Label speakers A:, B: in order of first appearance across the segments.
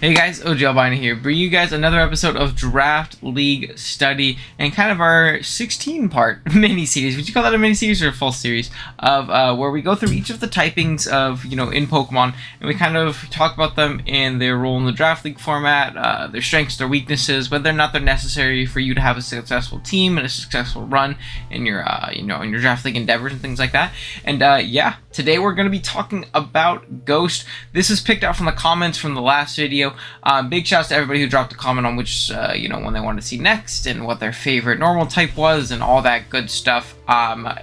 A: Hey guys, OGalbina here, bringing you guys another episode of Draft League Study and kind of our 16-part mini-series. Would you call that a mini-series or a full series? Of where we go through each of the typings of, in Pokemon, and we kind of talk about them in their role in the Draft League format, their strengths, their weaknesses, whether or not they're necessary for you to have a successful team and a successful run in your, in your Draft League endeavors and things like that. And yeah, today we're going to be talking about Ghost. This is picked out from the comments from the last video. Big shouts to everybody who dropped a comment on which, one they wanted to see next and what their favorite normal type was and all that good stuff.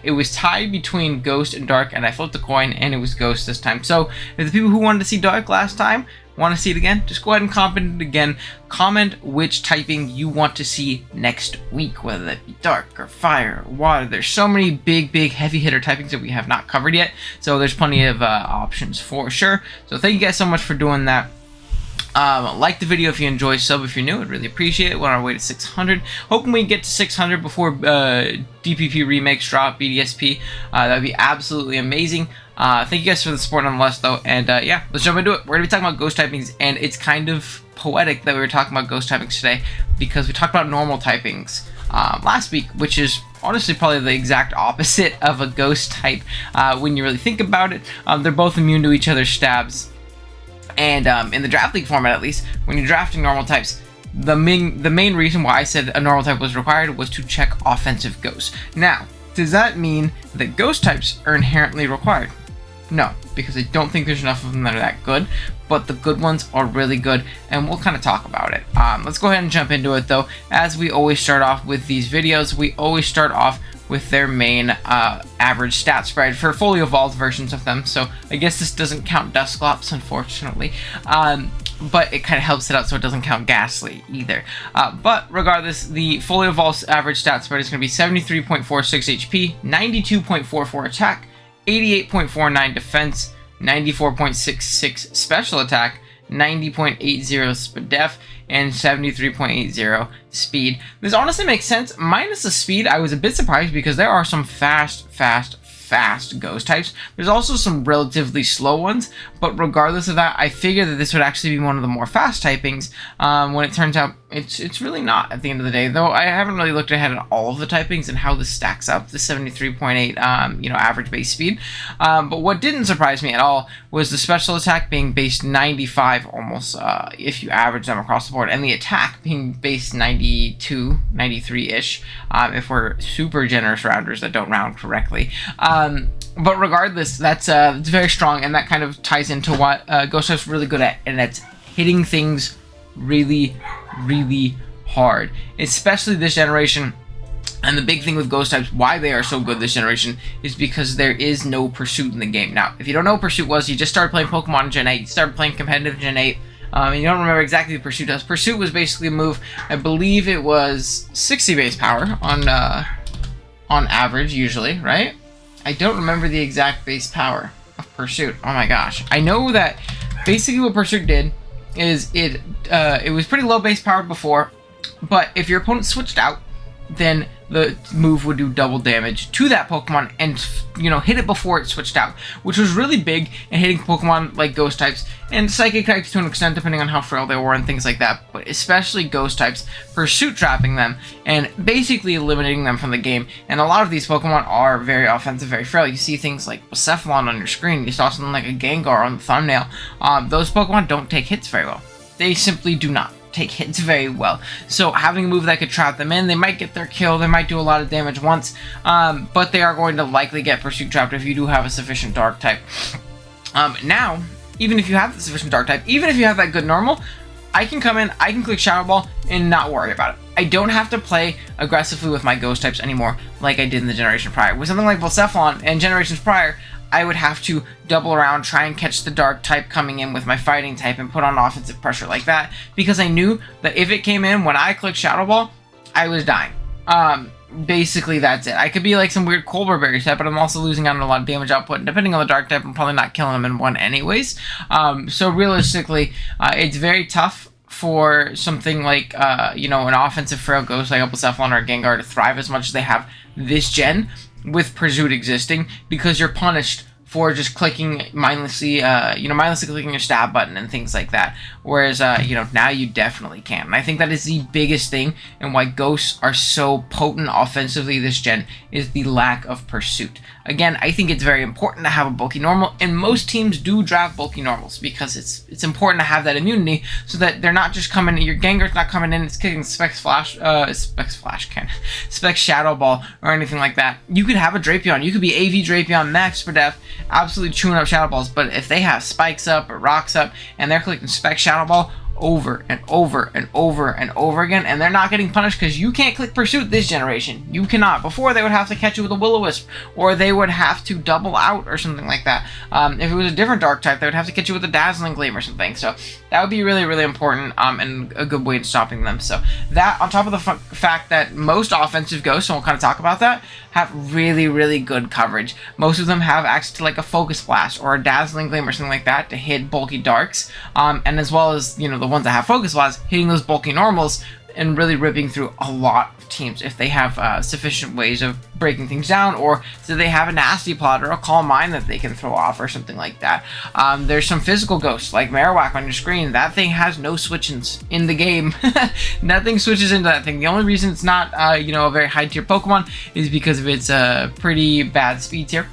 A: It was tied between Ghost and Dark, and I flipped a coin and it was Ghost this time. So if the people who wanted to see Dark last time want to see it again, just go ahead and comment it again. Comment which typing you want to see next week, whether that be Dark or Fire or Water. There's so many big heavy hitter typings that we have not covered yet, so there's plenty of options for sure. So thank you guys so much for doing that. Like the video if you enjoy, sub if you're new, I'd really appreciate it. We're on our way to 600. Hoping we get to 600 before DPP remakes drop, BDSP. That would be absolutely amazing. Thank you guys for the support nonetheless though, and yeah, let's jump into it. We're going to be talking about ghost typings, and it's kind of poetic that we were talking about ghost typings today, because we talked about normal typings last week, which is honestly probably the exact opposite of a ghost type when you really think about it. They're both immune to each other's stabs. And in the Draft League format, at least, when you're drafting normal types, the main reason why I said a normal type was required was to check offensive ghosts. Now, does that mean that ghost types are inherently required? No, because I don't think there's enough of them that are that good, but the good ones are really good, and we'll kind of talk about it. Let's go ahead and jump into it, though. As we always start off with these videos, we always start off with their main average stat spread for fully evolved versions of them. So I guess this doesn't count Dusclops, unfortunately, but it kind of helps it out so it doesn't count Ghastly either. But regardless, the fully evolved average stat spread is going to be 73.46 HP, 92.44 attack, 88.49 defense, 94.66 special attack, 90.80 SPDEF, and 73.80 speed. This honestly makes sense. Minus the speed, I was a bit surprised because there are some fast ghost types. There's also some relatively slow ones, but regardless of that, I figured that this would actually be one of the more fast typings, when it turns out it's really not at the end of the day, though I haven't really looked ahead at all of the typings and how this stacks up to 73.8 average base speed. But what didn't surprise me at all was the special attack being based 95 almost, if you average them across the board, and the attack being based 92, 93-ish, if we're super generous rounders that don't round correctly. But regardless, that's it's very strong, and that kind of ties into what Ghost Type's really good at, and that's hitting things really hard, especially this generation. And the big thing with Ghost Types, why they are so good this generation, is because there is no Pursuit in the game. Now, if you don't know what Pursuit was, you just started playing Pokemon in Gen 8, you started playing competitive Gen 8, and you don't remember exactly what Pursuit does. Pursuit was basically a move, I believe it was 60 base power on average, usually, right? I don't remember the exact base power of Pursuit. Oh my gosh. I know that basically what Pursuit did is it was pretty low base power before, but if your opponent switched out, then the move would do double damage to that Pokemon and, hit it before it switched out, which was really big in hitting Pokemon like Ghost types and Psychic types to an extent, depending on how frail they were and things like that, but especially Ghost types, Pursuit trapping them and basically eliminating them from the game. And a lot of these Pokemon are very offensive, very frail. You see things like Cephalon on your screen, you saw something like a Gengar on the thumbnail. Those Pokemon don't take hits very well. They simply do not take hits very well. So having a move that could trap them in, they might get their kill, they might do a lot of damage once, but they are going to likely get Pursuit trapped if you do have a sufficient Dark type. Now, even if you have the sufficient Dark type, even if you have that good normal, I can come in, I can click Shadow Ball and not worry about it. I don't have to play aggressively with my Ghost types anymore like I did in the generation prior. With something like Cephalon and generations prior, I would have to double around, try and catch the Dark type coming in with my Fighting type and put on offensive pressure like that, because I knew that if it came in when I clicked Shadow Ball, I was dying. Basically, that's it. I could be like some weird Colberberry type, but I'm also losing out on a lot of damage output, and depending on the Dark type, I'm probably not killing them in one anyways. So realistically, it's very tough for something like, an offensive frail Ghost like Cephalon or Gengar to thrive as much as they have this gen with Pursuit existing, because you're punished for just clicking mindlessly, mindlessly clicking your stab button and things like that. Whereas, now you definitely can. And I think that is the biggest thing and why ghosts are so potent offensively this gen is the lack of pursuit. Again, I think it's very important to have a bulky normal, and most teams do draft bulky normals because it's important to have that immunity so that they're not just coming, your Gengar's not coming in, it's kicking Spec Shadow Ball or anything like that. You could have a Drapion, you could be AV Drapion max for def, absolutely chewing up Shadow Balls, but if they have spikes up or rocks up and they're clicking Spec Shadow Ball over and over and over and over again, and they're not getting punished because you can't click Pursuit this generation. You cannot. Before, they would have to catch you with a Will-O-Wisp, or they would have to double out or something like that. If it was a different dark type, they would have to catch you with a Dazzling Gleam or something. So that would be really, really important and a good way in stopping them. So that, on top of the fact that most offensive ghosts, and we'll kind of talk about that, have really, really good coverage. Most of them have access to like a Focus Blast or a Dazzling Gleam or something like that to hit bulky darks, and as well as, the ones that have Focus Blast, hitting those bulky normals and really ripping through a lot of teams if they have sufficient ways of breaking things down, or do they have a Nasty Plot or a Calm Mind that they can throw off or something like that. There's some physical ghosts like Marowak on your screen. That thing has no switch-ins in the game. Nothing switches into that thing. The only reason it's not a very high tier Pokemon is because of its pretty bad speed tier,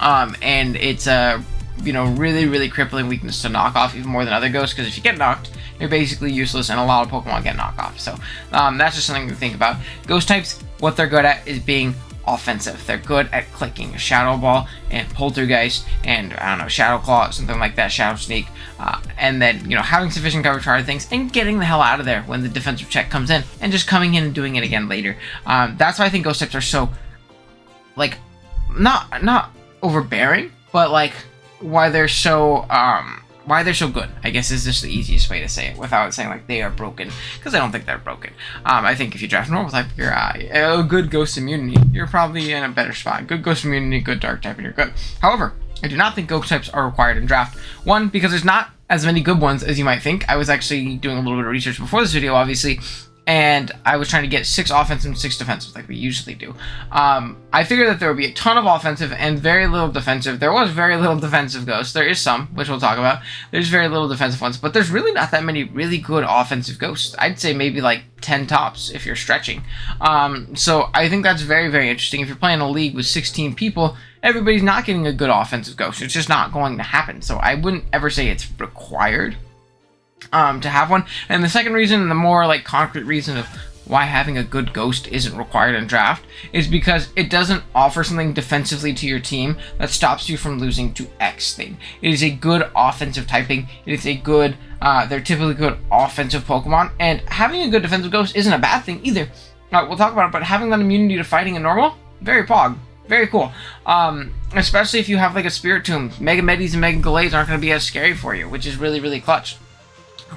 A: and it's really, really crippling weakness to knock off, even more than other ghosts, because if you get knocked, you're basically useless, and a lot of Pokemon get knocked off. So that's just something to think about. Ghost types, what they're good at is being offensive. They're good at clicking Shadow Ball and Poltergeist and, Shadow Claw, something like that, Shadow Sneak, and then, having sufficient coverage for other things and getting the hell out of there when the defensive check comes in and just coming in and doing it again later. That's why I think ghost types are so, not overbearing, but, why they're so good, I guess, is just the easiest way to say it without saying they are broken, because I don't think they're broken. I think if you draft normal type, you're a good ghost immunity, you're probably in a better spot. Good ghost immunity, good dark type, and you're good. However, I do not think ghost types are required in draft. One, because there's not as many good ones as you might think. I was actually doing a little bit of research before this video, obviously, and I was trying to get 6 offensive and 6 defensive like we usually do. I figured that there would be a ton of offensive and very little defensive. There was very little defensive ghosts. There is some, which we'll talk about. There's very little defensive ones, but there's really not that many really good offensive ghosts. I'd say maybe 10 tops if you're stretching. So I think that's very, very interesting. If you're playing a league with 16 people, everybody's not getting a good offensive ghost. It's just not going to happen. So I wouldn't ever say it's required to have one. And the second reason, the more concrete reason of why having a good ghost isn't required in draft, is because it doesn't offer something defensively to your team that stops you from losing to X thing. It is a good offensive typing. It is a good, they're typically good offensive Pokemon, and having a good defensive ghost isn't a bad thing either. We'll talk about it, but having that immunity to fighting in normal, very pog. Very cool. Especially if you have a Spirit Tomb. Mega Medis and Mega Gallades aren't going to be as scary for you, which is really, really clutch.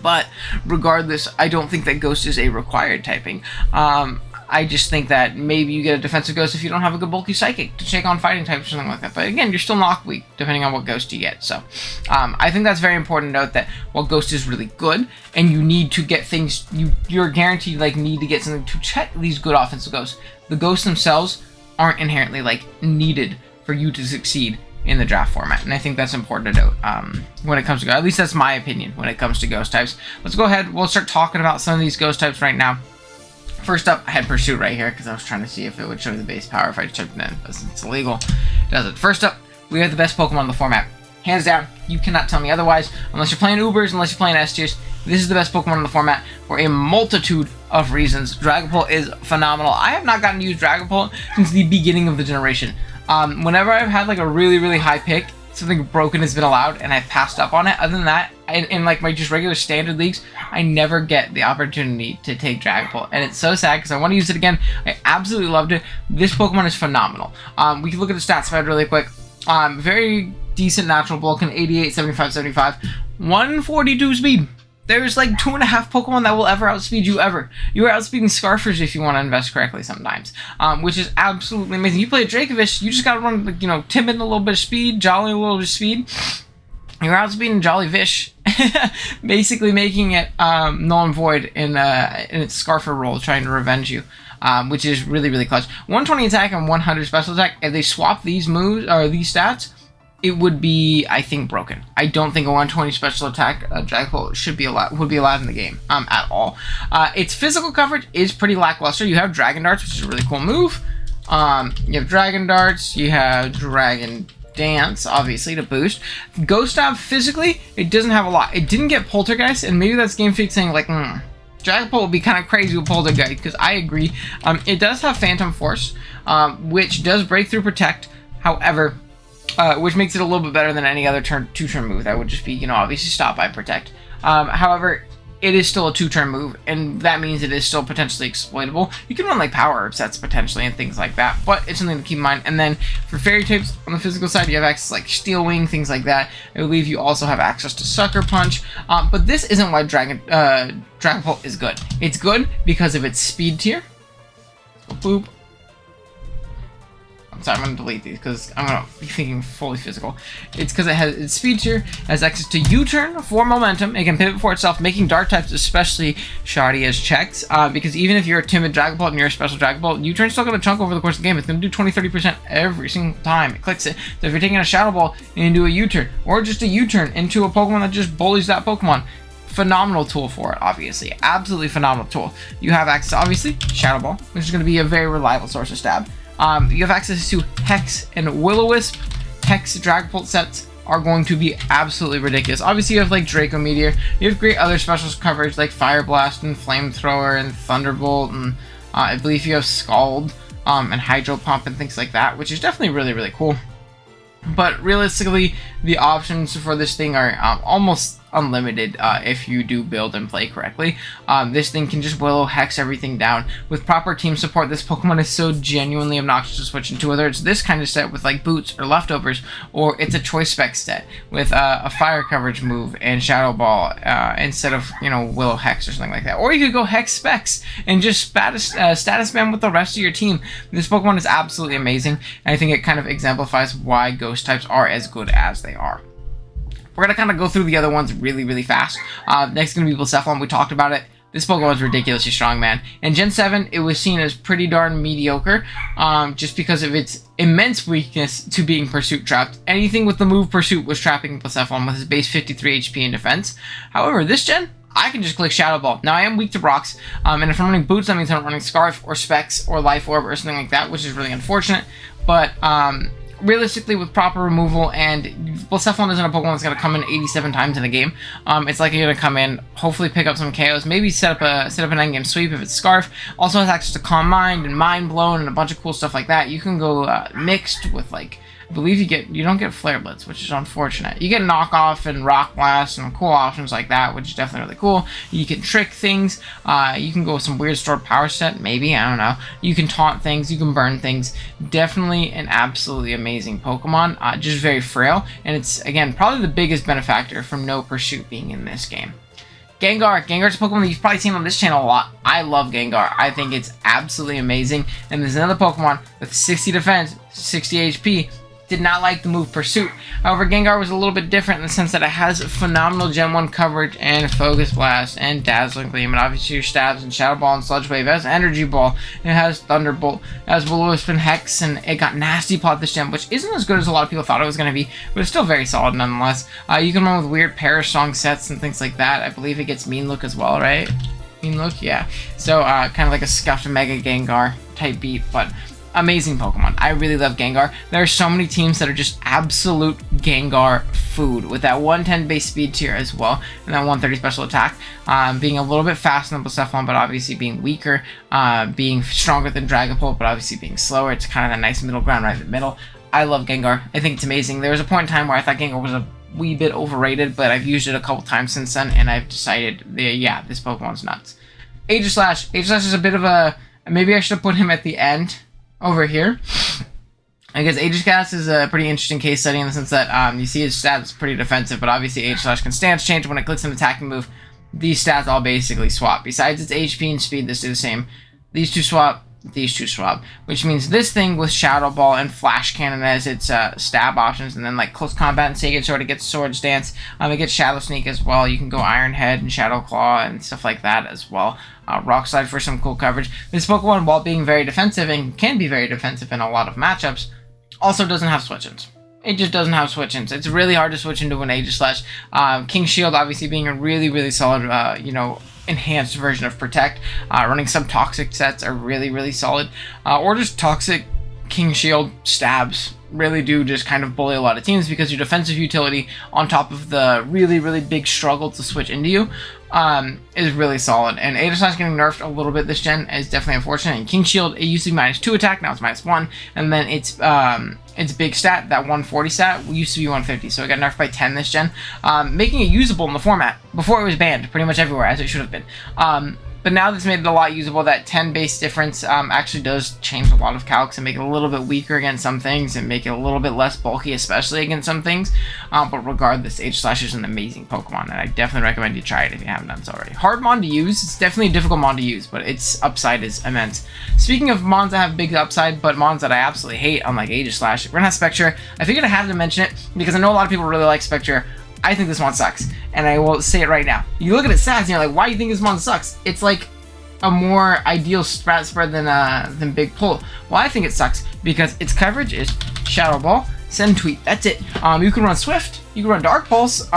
A: But regardless, I don't think that Ghost is a required typing. I just think that maybe you get a defensive Ghost if you don't have a good bulky Psychic to take on fighting types or something like that. But again, you're still knock weak depending on what Ghost you get. So I think that's very important to note that while Ghost is really good and you need to get things, you're guaranteed need to get something to check these good offensive Ghosts. The Ghosts themselves aren't inherently needed for you to succeed in the draft format, and I think that's important to note when it comes to, at least that's my opinion when it comes to ghost types. Let's go ahead, we'll start talking about some of these ghost types right now. First up, I had Pursuit right here because I was trying to see if it would show me the base power if I typed it in, but since it's illegal, it doesn't. First up, we have the best Pokemon in the format. Hands down, you cannot tell me otherwise, unless you're playing Ubers, unless you're playing S tiers. This is the best Pokemon in the format for a multitude of reasons. Dragapult is phenomenal. I have not gotten to use Dragapult since the beginning of the generation. Whenever I've had a really, really high pick, something broken has been allowed, and I've passed up on it. Other than that, in my just regular standard leagues, I never get the opportunity to take Dragapult, and it's so sad because I want to use it again. I absolutely loved it. This Pokemon is phenomenal. We can look at the stats side really quick. Very decent natural bulk, 88, 75, 75, 142 speed. There's 2.5 Pokemon that will ever outspeed you ever. You are outspeeding Scarfers if you want to invest correctly sometimes, which is absolutely amazing. You play a Dracovish, you just got to run, timid a little bit of speed, jolly a little bit of speed. You're outspeeding Jolly Vish, basically making it null and void in its Scarfer role, trying to revenge you. Which is really, really clutch. 120 attack and 100 special attack. If they swap these moves or these stats, it would be, I think, broken. I don't think a 120 special attack Dragapult would be allowed in the game at all. Its physical coverage is pretty lackluster. You have Dragon Darts, which is a really cool move. You have Dragon Darts, you have Dragon Dance, obviously, to boost. Ghost Stab, physically, it doesn't have a lot. It didn't get Poltergeist, and maybe that's Game Freak saying, like, Dragapult would be kind of crazy with Poltergeist, because I agree. It does have Phantom Force, which does break through Protect, however, which makes it a little bit better than any other two-turn move. That would just be, you know, obviously stop by Protect. However, it is still a two-turn move, and that means it is still potentially exploitable. You can run like power sets potentially and things like that, but it's something to keep in mind. And then for fairy types on the physical side, you have access like Steel Wing, things like that. I believe you also have access to Sucker Punch, but this isn't why Dragapult is good. It's good because of its speed tier. Boop. I'm sorry, I'm going to delete these because I'm going to be thinking fully physical. It's because it has its speed tier, has access to U-turn for momentum. It can pivot for itself, making dark types especially shoddy as checks. Because even if you're a timid Dragapult and you're a special Dragapult, U-turn's still going to chunk over the course of the game. It's going to do 20-30% every single time it clicks it. So if you're taking a Shadow Ball and you do a U-turn, or just a U-turn into a Pokemon that just bullies that Pokemon, phenomenal tool for it, obviously. Absolutely phenomenal tool. You have access to, obviously, Shadow Ball, which is going to be a very reliable source of stab. You have access to Hex and Will-O-Wisp. Hex Dragapult sets are going to be absolutely ridiculous. Obviously, you have like Draco Meteor. You have great other specials coverage like Fire Blast and Flamethrower and Thunderbolt, and I believe you have Scald and Hydro Pump and things like that, which is definitely really, really cool. But realistically, the options for this thing are almost unlimited if you do build and play correctly. This thing can just Willow Hex everything down. With proper team support, this Pokemon is so genuinely obnoxious to switch into, whether it's this kind of set with like Boots or Leftovers, or it's a Choice Spec set with a Fire Coverage move and Shadow Ball instead of, you know, Willow Hex or something like that. Or you could go Hex Specs and just status spam with the rest of your team. This Pokemon is absolutely amazing, and I think it kind of exemplifies why Ghost types are as good as they are. We're going to kind of go through the other ones really, really fast. Next is going to be Cephalon. We talked about it. This Pokemon is ridiculously strong, man. In Gen 7, it was seen as pretty darn mediocre, just because of its immense weakness to being Pursuit trapped. Anything with the move Pursuit was trapping Cephalon with his base 53 HP in defense. However, this gen, I can just click Shadow Ball. Now, I am weak to rocks, and if I'm running Boots, that means I'm running Scarf or Specs or Life Orb or something like that, which is really unfortunate. But realistically, with proper removal, and Cephalon isn't a Pokemon that's going to come in 87 times in the game. It's likely going to come in, hopefully pick up some KOs, maybe set up an endgame sweep if it's Scarf. Also has access to Calm Mind and Mind Blown and a bunch of cool stuff like that. You can go mixed with, like, I believe you don't get Flare Blitz, which is unfortunate. You get Knockoff and Rock Blast and cool options like that, which is definitely really cool. You can trick things. You can go with some weird stored power set, maybe, I don't know. You can taunt things, you can burn things. Definitely an absolutely amazing Pokemon, just very frail. And it's, again, probably the biggest benefactor from no Pursuit being in this game. Gengar. Gengar's a Pokemon that you've probably seen on this channel a lot. I love Gengar. I think it's absolutely amazing. And there's another Pokemon with 60 defense, 60 HP, did not like the move Pursuit. However, Gengar was a little bit different in the sense that it has phenomenal Gen 1 coverage and Focus Blast and Dazzling Gleam, and obviously your stabs and Shadow Ball and Sludge Wave. It has Energy Ball, it has Thunderbolt, it has Will-O-Wisp and Hex, and it got Nasty Plot this gen, which isn't as good as a lot of people thought it was going to be, but it's still very solid nonetheless. You can run with weird Perish Song sets and things like that. I believe it gets Mean Look as well, right? Mean Look? Yeah. So, kind of like a scuffed Mega Gengar type beat, but amazing Pokemon. I really love Gengar. There are so many teams that are just absolute Gengar food with that 110 base speed tier as well, and that 130 special attack, being a little bit faster than Cephalon, but obviously being weaker, being stronger than Dragapult, but obviously being slower. It's kind of a nice middle ground right in the middle. I love Gengar. I think it's amazing. There was a point in time where I thought Gengar was a wee bit overrated, but I've used it a couple times since then, and I've decided, yeah, this Pokemon's nuts. Aegislash. Aegislash is a bit of a, maybe I should have put him at the end over here. I guess Aegis Gas is a pretty interesting case study in the sense that you see his stats pretty defensive, but obviously Aegislash can stance change when it clicks an attacking move. These stats all basically swap. Besides its HP and speed, this do the same. These two swap, these two swap, which means this thing with Shadow Ball and Flash Cannon as its stab options, and then like Close Combat and Sacred Sword, it gets Sword Stance. It gets Shadow Sneak as well. You can go Iron Head and Shadow Claw and stuff like that as well. Rock Slide for some cool coverage. This Pokemon, while being very defensive and can be very defensive in a lot of matchups, also doesn't have switch-ins. it just doesn't have switch-ins. It's really hard to switch into an Aegis Slash. King Shield obviously being a really, really solid, enhanced version of Protect. Running some Toxic sets are really, really solid. Or just Toxic King Shield stabs really do just kind of bully a lot of teams, because your defensive utility on top of the really, really big struggle to switch into you is really solid. And Aegis Slash getting nerfed a little bit this gen is definitely unfortunate. And King Shield, it used to be -2 attack, now it's -1, and then its big stat, that 140 stat, used to be 150, so it got nerfed by 10 this gen, making it usable in the format. Before it was banned pretty much everywhere, as it should have been. But now that's made it a lot usable. That 10 base difference actually does change a lot of calcs and make it a little bit weaker against some things and make it a little bit less bulky, especially against some things. But regardless, Aegis Slash is an amazing Pokemon, and I definitely recommend you try it if you haven't done so already. Hard mon to use. It's definitely a difficult mon to use, but its upside is immense. Speaking of mons that have big upside, but mons that I absolutely hate, unlike Aegis Slash, we're gonna have Spectre. I figured I had to mention it because I know a lot of people really like Spectre. I think this mon sucks, and I will say it right now. You look at its stats and you're like, why do you think this mon sucks? It's like a more ideal strat spread than Big Pull. Well, I think it sucks because its coverage is Shadow Ball, Send Tweet. That's it. You can run Swift, you can run Dark Pulse.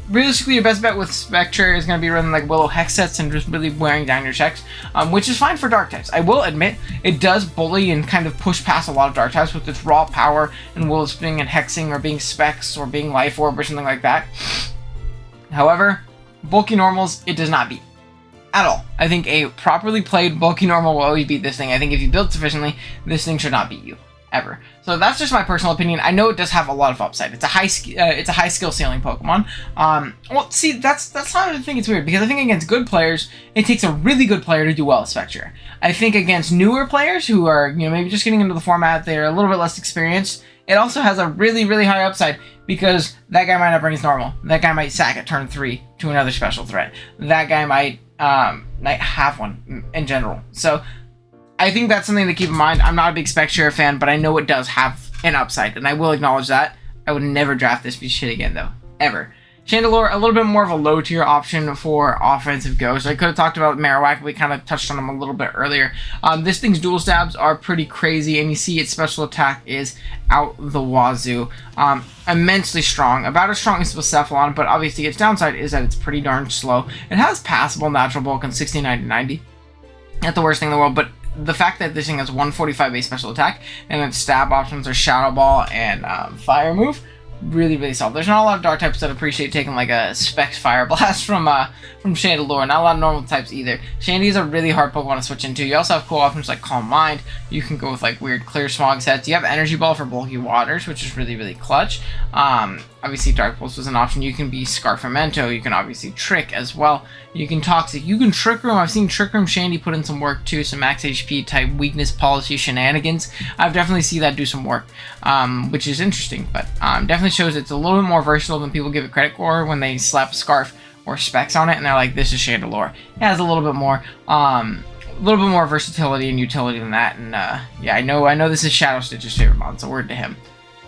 A: Realistically, your best bet with Spectre is going to be running like Willow Hex sets and just really wearing down your checks, which is fine for Dark types. I will admit, it does bully and kind of push past a lot of Dark types with its raw power and Willow Spinning and Hexing, or being Specs, or being Life Orb, or something like that. However, bulky normals, it does not beat. At all. I think a properly played bulky normal will always beat this thing. I think if you build sufficiently, this thing should not beat you ever. So that's just my personal opinion. I know it does have a lot of upside. It's a high skill ceiling Pokemon. Well, see, that's how I think it's weird, because I think against good players, it takes a really good player to do well with Spectre. I think against newer players who are maybe just getting into the format, they're a little bit less experienced. It also has a really, really high upside, because that guy might not bring his normal. That guy might sack at turn 3 to another special threat. That guy might have one in general. So I think that's something to keep in mind. I'm not a big Spectre fan, but I know it does have an upside, and I will acknowledge that. I would never draft this piece of shit again, though. Ever. Chandelure, a little bit more of a low tier option for offensive ghosts. I could have talked about Marowak, we kind of touched on him a little bit earlier. This thing's dual stabs are pretty crazy, and you see its special attack is out the wazoo. Immensely strong, about as strong as the Cephalon, but obviously its downside is that it's pretty darn slow. It has passable natural bulk on 69 to 90. Not the worst thing in the world, but the fact that this thing has 145 base special attack, and its stab options are Shadow Ball and Fire Move, really, really solid. There's not a lot of dark types that appreciate taking like a Specs Fire Blast from Chandelure. Not a lot of normal types either. Shandy is a really hard Pokemon to switch into. You also have cool options like Calm Mind. You can go with like weird Clear Smog sets. You have Energy Ball for bulky waters, which is really, really clutch. Obviously Dark Pulse was an option. You can be Scarfamento. You can obviously Trick as well. You can Toxic. You can Trick Room. I've seen Trick Room Shandy put in some work too. Some max HP type weakness policy shenanigans. I've definitely seen that do some work, which is interesting. But definitely shows it's a little bit more versatile than people give it credit for when they slap Scarf or Specs on it and they're like, this is Chandelure. It has a little bit more versatility and utility than that. And yeah, I know this is Shadow Stitch's favorite mod, so word to him.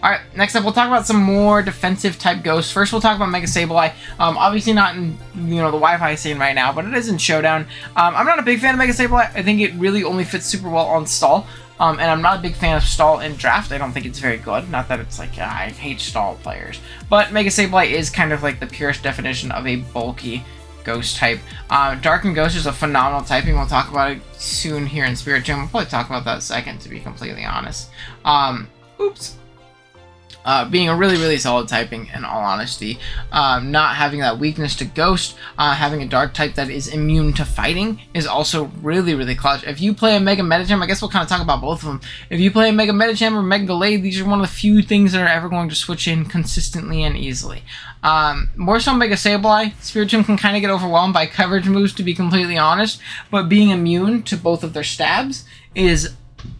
A: Alright, next up we'll talk about some more defensive type ghosts. First we'll talk about Mega Sableye. Obviously not in the Wi-Fi scene right now, but it is in Showdown. I'm not a big fan of Mega Sableye. I think it really only fits super well on Stall. And I'm not a big fan of Stall in Draft. I don't think it's very good. Not that it's like, I hate Stall players. But Mega Sableye is kind of like the purest definition of a bulky ghost type. Dark and Ghost is a phenomenal typing. We'll talk about it soon here in Spirit Gym. We'll probably talk about that in a second, to be completely honest. Being a really, really solid typing, in all honesty. Not having that weakness to Ghost, having a Dark type that is immune to fighting is also really, really clutch. If you play a Mega Medicham, I guess we'll kind of talk about both of them. If you play a Mega Medicham or Mega Gallade, these are one of the few things that are ever going to switch in consistently and easily. More so Mega Sableye, Spiritomb can kind of get overwhelmed by coverage moves, to be completely honest, but being immune to both of their stabs is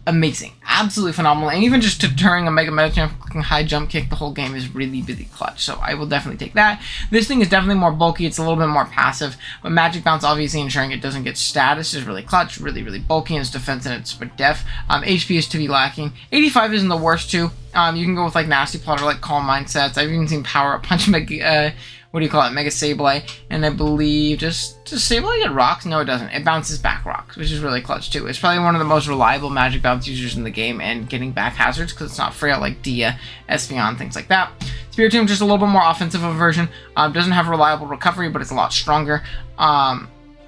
A: amazing, absolutely phenomenal, and even just deterring a Mega Medicham clicking high jump kick the whole game is really, really clutch, so I will definitely take that. This thing is definitely more bulky, it's a little bit more passive, but Magic Bounce obviously ensuring it doesn't get status is really clutch, really, really bulky in its defense and its def. HP is to be lacking. 85 isn't the worst too. You can go with like Nasty Plot or like Calm Mind sets. I've even seen Power Up Punch what do you call it, Mega Sableye, and I believe does Sableye get rocks? No, it doesn't. It bounces back rocks, which is really clutch too. It's probably one of the most reliable magic bounce users in the game, and getting back hazards because it's not frail like Dia, Espeon, things like that. Spiritomb, just a little bit more offensive of a version. Doesn't have reliable recovery, but it's a lot stronger.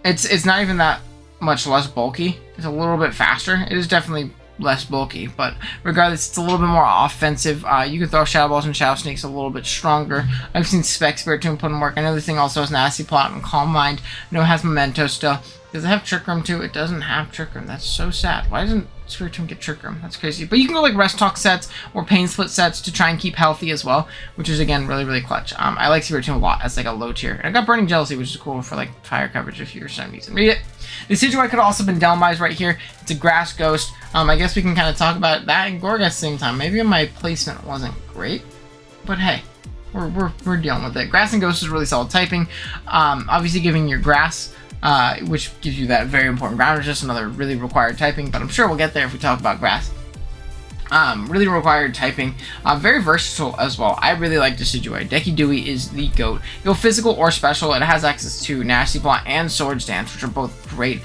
A: It's not even that much less bulky. It's a little bit faster. It is definitely less bulky, but regardless, it's a little bit more offensive. You can throw Shadow Balls and Shadow Sneaks a little bit stronger. I've seen Spiritomb put in work. I know this thing also has Nasty Plot and Calm Mind. I know it has Memento still. Does it have Trick Room too? It doesn't have Trick Room. That's so sad. Why doesn't Spiritomb get Trick Room? That's crazy. But you can go like Rest Talk sets or Pain Split sets to try and keep healthy as well, which is again really, really clutch. I like Spiritomb a lot as like a low tier. And I got Burning Jealousy, which is cool for like fire coverage if you're for some reason. Read it. The Decidueye could also been Delmise right here. It's a Grass Ghost. I guess we can kind of talk about that and Gorga at the same time. Maybe my placement wasn't great, but hey, we're dealing with it. Grass and Ghost is really solid typing. Obviously giving your Grass, which gives you that very important ground resist, another really required typing, but I'm sure we'll get there if we talk about Grass. Really required typing. Very versatile as well. I really like Decidueye. Deki Dewey is the GOAT. Go physical or special. It has access to Nasty Plot and Swords Dance, which are both great.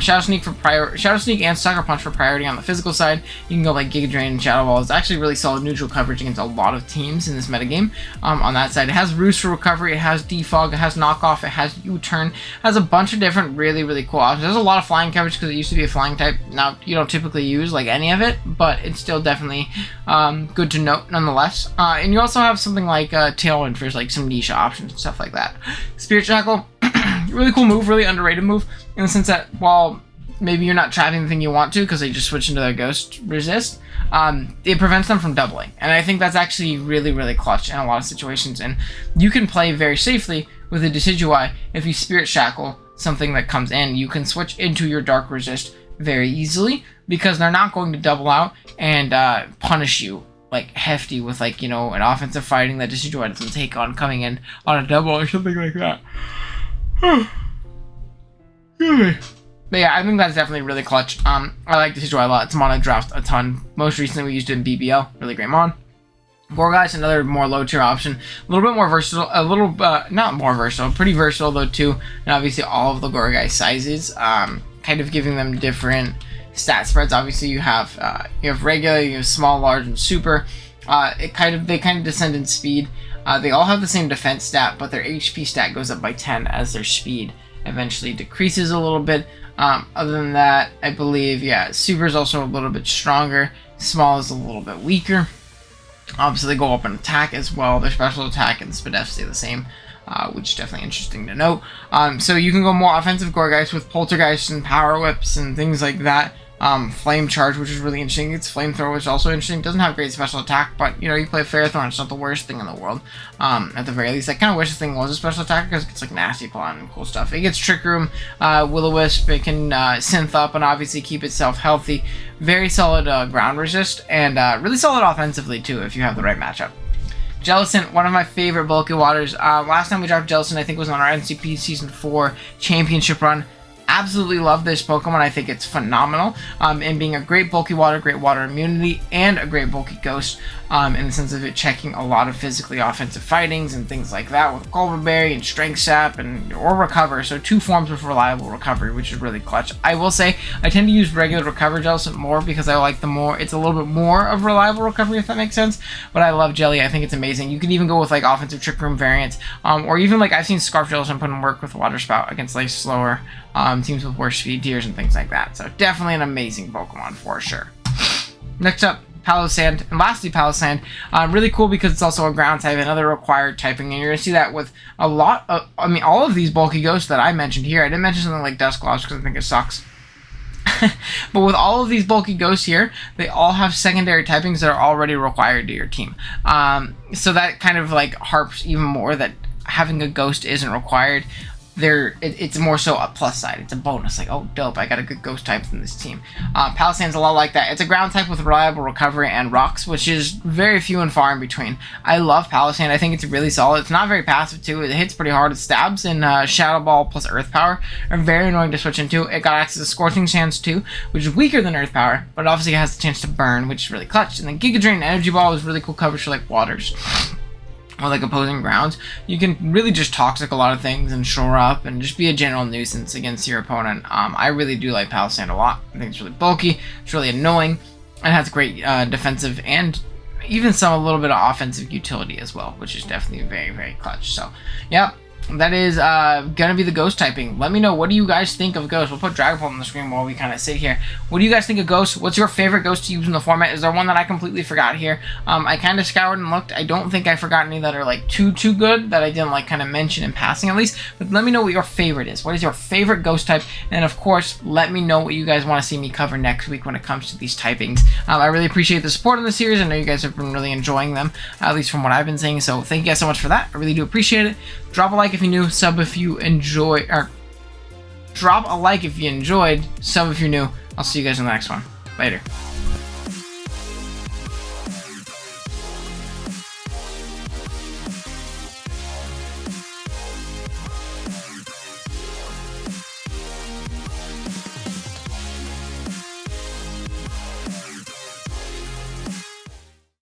A: Shadow Sneak and Sucker Punch for priority on the physical side. You can go like Giga Drain and Shadow Ball. It's actually really solid neutral coverage against a lot of teams in this metagame. On that side, it has Roost for recovery. It has Defog. It has Knockoff. It has U-Turn. It has a bunch of different really, really cool options. There's a lot of flying coverage because it used to be a flying type. Now you don't typically use like any of it, but it's still definitely good to note nonetheless. And you also have something like Tailwind for like some niche options and stuff like that. Spirit Shackle, really cool move, really underrated move in the sense that while maybe you're not trapping the thing you want to because they just switch into their Ghost Resist, it prevents them from doubling. And I think that's actually really, really clutch in a lot of situations. And you can play very safely with a Decidueye if you Spirit Shackle something that comes in. You can switch into your Dark Resist very easily because they're not going to double out and punish you like hefty with like, you know, an offensive fighting that Decidueye doesn't take on coming in on a double or something like that. But yeah, I think that's definitely really clutch. I like Decidueye a lot. It's mono draft a ton. Most recently we used it in BBL. Really great mon. Gorgai's another more low tier option. A little bit more versatile. A little, not more versatile. Pretty versatile though too. And obviously all of the Gorgai sizes, kind of giving them different stat spreads. Obviously you have regular, you have small, large, and super. They kind of descend in speed. They all have the same defense stat, but their HP stat goes up by 10 as their speed eventually decreases a little bit. Other than that, I believe, yeah, super is also a little bit stronger. Small is a little bit weaker. Obviously they go up in attack as well. Their special attack and SpDef stay the same. Which is definitely interesting to note. So you can go more offensive Gorgeist with Poltergeist and Power Whips and things like that. Flame Charge, which is really interesting. It's Flamethrower, which is also interesting. Doesn't have great special attack, but you know, you play Ferrothorn, it's not the worst thing in the world. At the very least, I kind of wish this thing was a special attack because it's like Nasty Plot and cool stuff. It gets Trick Room, Will-O-Wisp. It can Synth Up and obviously keep itself healthy. Very solid ground resist and really solid offensively too if you have the right matchup. Jellicent, one of my favorite bulky waters. Last time we dropped Jellicent, I think was on our NCP Season 4 Championship run. Absolutely love this Pokemon. I think it's phenomenal in being a great bulky water, great water immunity, and a great bulky ghost in the sense of it checking a lot of physically offensive fightings and things like that with Culver Berry and Strength Sap or Recover. So 2 forms of reliable recovery, which is really clutch. I will say I tend to use regular Recover Jellicent more because I like it's a little bit more of reliable recovery, if that makes sense. But I love Jelly. I think it's amazing. You can even go with like offensive Trick Room variants, or even like I've seen Scarf Jellicent put in work with Water Spout against like slower teams with worse speed tiers and things like that. So definitely an amazing Pokemon for sure. Next up, Palossand, and lastly Palossand. Really cool because it's also a ground type, another required typing, and you're going to see that with a lot of, all of these bulky ghosts that I mentioned here. I didn't mention something like Dusclops because I think it sucks. But with all of these bulky ghosts here, they all have secondary typings that are already required to your team. So that kind of like harps even more that having a ghost isn't required. It's more so a plus side. It's a bonus. Like, oh, dope, I got a good ghost type in this team. Palossand's a lot like that. It's a ground type with reliable recovery and rocks, which is very few and far in between. I love Palossand. I think it's really solid. It's not very passive, too. It hits pretty hard. It stabs, and Shadow Ball plus Earth Power are very annoying to switch into. It got access to Scorching Sands, too, which is weaker than Earth Power, but obviously it has the chance to burn, which is really clutch. And then Giga Drain and Energy Ball is really cool coverage for, like, waters. or like opposing grounds, you can really just toxic a lot of things and shore up and just be a general nuisance against your opponent. I really do like Palisand a lot. I think it's really bulky, it's really annoying, and has great defensive and even a little bit of offensive utility as well, which is definitely very, very clutch. So, yeah. That is gonna be the ghost typing. Let me know, what do you guys think of ghost? We'll put Dragonball on the screen while we kind of sit here. What do you guys think of ghost? What's your favorite ghost to use in the format? Is there one that I completely forgot here? I kind of scoured and looked. I don't think I forgot any that are like too good that I didn't like kind of mention in passing at least. But let me know what your favorite is. What is your favorite ghost type? And of course, let me know what you guys want to see me cover next week when it comes to these typings. I really appreciate the support in the series. I know you guys have been really enjoying them, at least from what I've been saying. So thank you guys so much for that. I really do appreciate it. Drop a like if you're new, sub if you enjoy, or drop a like if you enjoyed, sub if you're new. I'll see you guys in the next one. Later.